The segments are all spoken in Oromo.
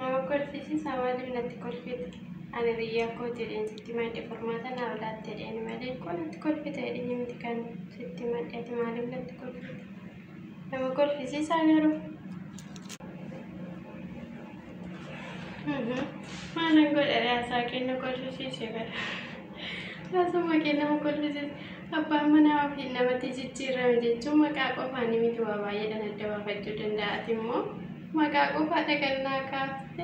nama kolfisiisaa maaliif natti kolfite? Ani biyyaa koo jedheen sitti madde furmaata naa olaatte jedheen malee koo natti kolfite jedhanii miti kan sitti maddeeti maaliif natti kolfite? Nama kolfisiisaa garuu. Maalan godhare haasaa kenna kolfisiise gara. Haasuma kenna nama kolfisiise. Abbaan manaa ofii namatti jijjiirame jechuun maqaa qofaan miti waa baay'eedhaan adda baafachuu danda'a. Ati immoo maqaa qofaa dhaqannaa kaafte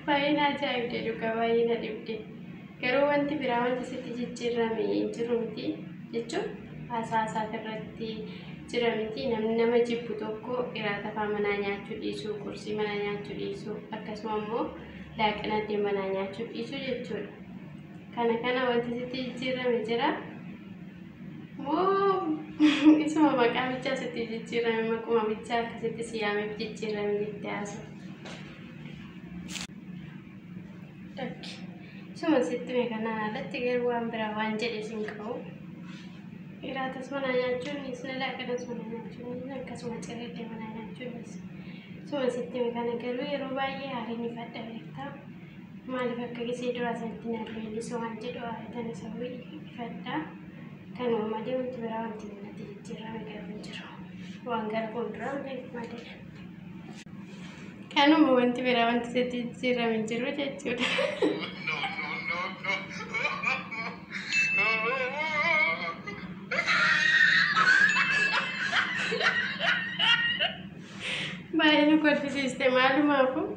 baay'ee ajaa'ibde dhugaa baay'ee na dhibde. Garuu wanti biraa wanti sitti jijjiirame jiru miti jechuun haasaa irratti jira miti. Namni nama jibbu tokko iraata afaan manaa nyaachuu dhiisuu, qursii manaa nyaachuu dhiisuu, akkasuma immoo laaqana addee manaa nyaachuu dhiisuu jechuudha. Kana wanti sitti jijjiirame jira. Isuma maqaa bichaa sitti jijjiirame maquma bichaa akkasitti siyaameef jijjiirame jettee haasa'u. Isuma sitti meeqanaan alatti garuu waan biraa waan jedhe sin qabu. Iraatas manaa nyaachuun isna laaqanas manaa nyaachuun akkasuma cirrillee manaa nyaachuun isuma sitti meeqana garuu yeroo baay'ee haariin ifadha beektaa. Maaliif akka gisee duraa sanatti nalleellisoo waan jedhu haaritan isa ifadhaa. Kan uummatee wanti biraa wanti natti jijjiirame garuu jiru. Waan gara fuulduraa malee. Kanuma wanti biraa wanti sitti jijjiirame jiru jechuudha. Baay'ee nu kolfisiiste maalumaafuu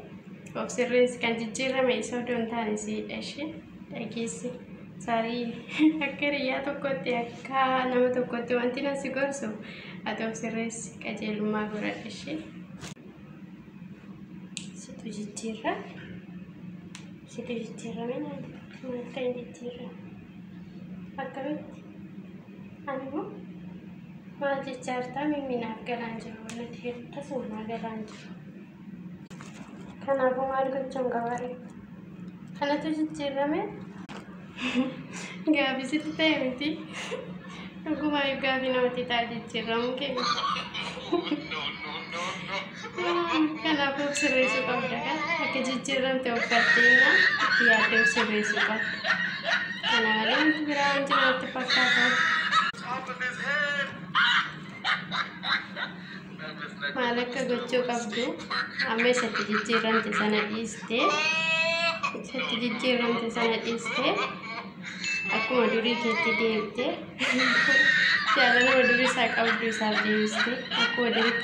of sirreessi kan jijjiirame isa odoo hin taane siidha ishee dhageesse. Sarii akka riyyaa tokkotti akka nama tokkotti wanti nasi gorsu ati of sirreessi qajeelummaa godhadhu ishee. Situ jijjiirame akka hin jijjiirame akkamitti ani immoo maal jechaa jirtaa mimmiinaaf galaan jiru natti heddasuma galaan jiru. Kanaafuu maal gochuun gabaare kanatu jijjiirame. Gaabii sitti ta'e miti. Dhugumaa gaabii namatti ta'a jijjiiramu kenna. Kanaafuu sirreessuu qabda kan akka jijjiiramte uffatteena itti yaaddee sirreessuu qabda. Kana malee wanti biraa waan jirutti fakkaata. Maal akka gochuu qabdu amma isatti jijjiiramte sana dhiistee akkuma durii keetti deebitee jaalala durii isaa qabdu isaaf deebistee akkuma durii